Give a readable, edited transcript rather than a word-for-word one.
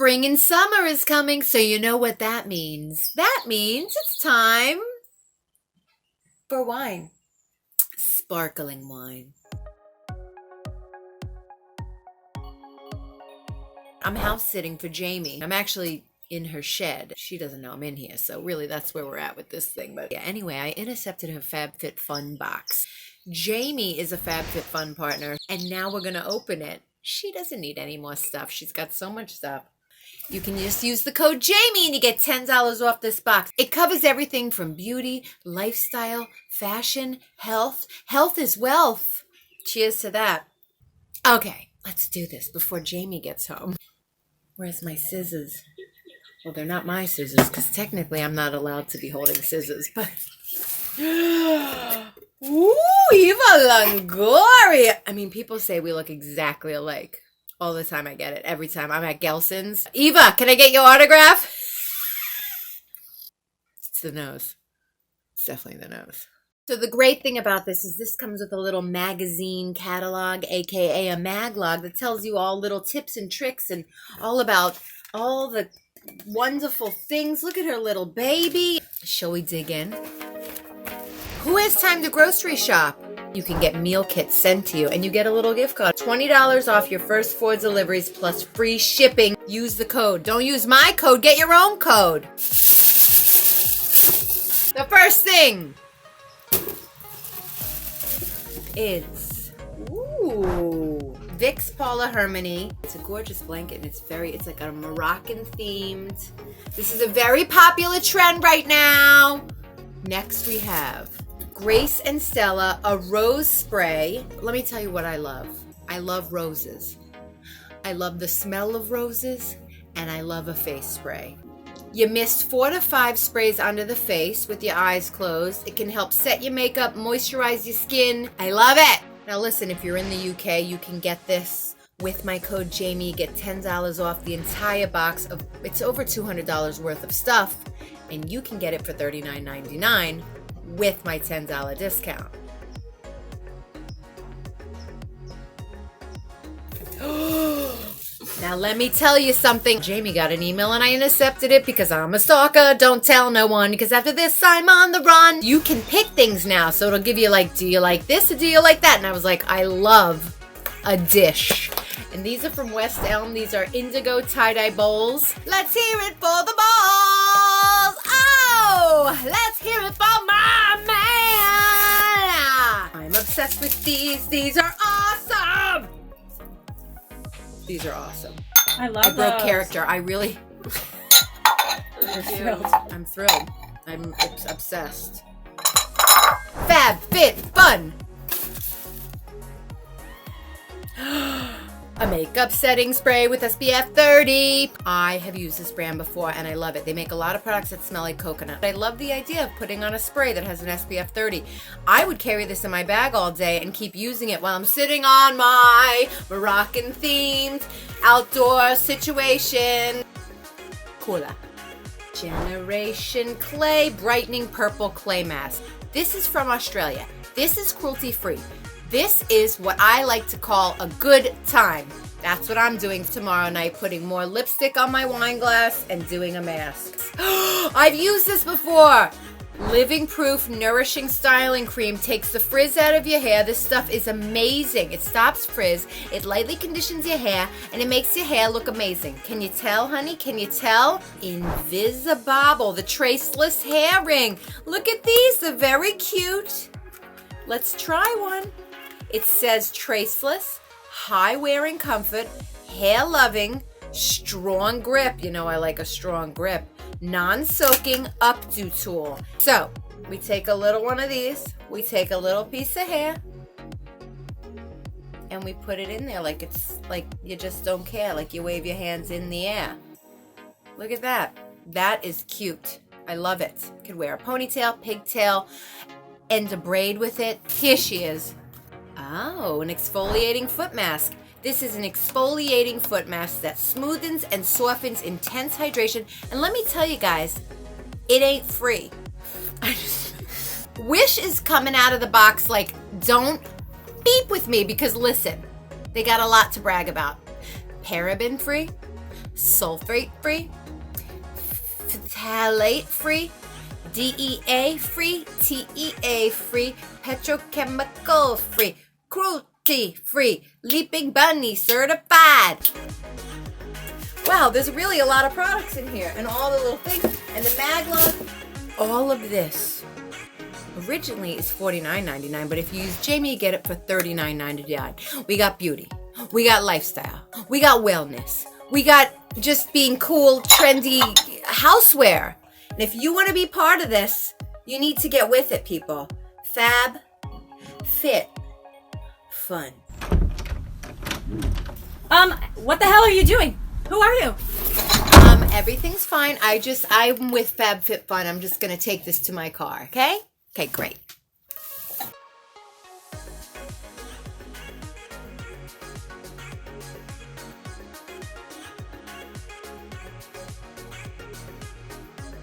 Spring and summer is coming, so you know what that means. That means it's time for wine. Sparkling wine. I'm house sitting for Jamie. I'm actually in her shed. She doesn't know I'm in here, so really that's where we're at with this thing. But yeah, anyway, I intercepted her FabFitFun box. Jamie is a FabFitFun partner, and now we're gonna open it. She doesn't need any more stuff. She's got so much stuff. You can just use the code Jamie and you get $10 off this box. It covers everything from beauty, lifestyle, fashion, health. Health is wealth. Cheers to that. Okay, let's do this before Jamie gets home. Where's my scissors? Well, they're not my scissors because technically I'm not allowed to be holding scissors, but... Ooh, Eva Longoria! I mean, people say we look exactly alike. All the time I get it. Every time I'm at Gelson's. Eva, can I get your autograph? It's the nose. It's definitely the nose. So the great thing about this is this comes with a little magazine catalog, aka a maglog, that tells you all little tips and tricks and all about all the wonderful things. Look at her little baby. Shall we dig in? Who has time to grocery shop? You can get meal kits sent to you and you get a little gift card. $20 off your first 4 deliveries plus free shipping. Use the code. Don't use my code. Get your own code. The first thing is Vicks Paula Hermione. It's a gorgeous blanket and it's like a Moroccan themed. This is a very popular trend right now. Next we have Grace and Sela, a rose spray. Let me tell you what I love. I love roses. I love the smell of roses, and I love a face spray. You mist 4 to 5 sprays under the face with your eyes closed. It can help set your makeup, moisturize your skin. I love it. Now listen, if you're in the UK, you can get this with my code Jamie. You get $10 off the entire box of, it's over $200 worth of stuff, and you can get it for $39.99 with my $10 discount. Now let me tell you something. Jamie got an email and I intercepted it because I'm a stalker. Don't tell no one because after this I'm on the run. You can pick things now, so it'll give you like, do you like this or do you like that? And I was like, I love a dish. And these are from West Elm. These are indigo tie-dye bowls. Let's hear it for the bowls. Oh, let's hear it for my man. I'm obsessed with these. These are awesome. These are awesome. I love those. I broke character. I really... You're thrilled. I'm thrilled. I'm obsessed. FabFitFun. A makeup setting spray with SPF 30. I have used this brand before and I love it. They make a lot of products that smell like coconut. I love the idea of putting on a spray that has an SPF 30. I would carry this in my bag all day and keep using it while I'm sitting on my Moroccan themed outdoor situation. Cola. Generation Clay Brightening Purple Clay Mask. This is from Australia. This is cruelty free. This is what I like to call a good time. That's what I'm doing tomorrow night, putting more lipstick on my wine glass and doing a mask. I've used this before. Living Proof Nourishing Styling Cream takes the frizz out of your hair. This stuff is amazing. It stops frizz, it lightly conditions your hair, and it makes your hair look amazing. Can you tell, honey? Can you tell? Invisibobble, the traceless hair ring. Look at these, they're very cute. Let's try one. It says traceless, high wearing comfort, hair loving, strong grip. You know I like a strong grip. Non-soaking updo tool. So we take a little one of these, we take a little piece of hair, and we put it in there like it's like you just don't care, like you wave your hands in the air. Look at that. That is cute. I love it. Could wear a ponytail, pigtail, and a braid with it. Here she is. Oh, an exfoliating foot mask. This is an exfoliating foot mask that smoothens and softens intense hydration. And let me tell you guys, it ain't free. Wish is coming out of the box like, don't beep with me because listen, they got a lot to brag about. Paraben free, sulfate-free, phthalate-free, DEA-free, TEA-free, petrochemical-free, cruelty-free, Leaping Bunny certified. Wow, there's really a lot of products in here, and all the little things, and the Maglon. All of this originally is $49.99, but if you use Jamie, you get it for $39.99. We got beauty, we got lifestyle, we got wellness, we got just being cool, trendy houseware. And if you want to be part of this, you need to get with it, people. FabFitFun. What the hell are you doing? Who are you? Everything's fine. I'm with FabFitFun. I'm just going to take this to my car, okay? Okay, great.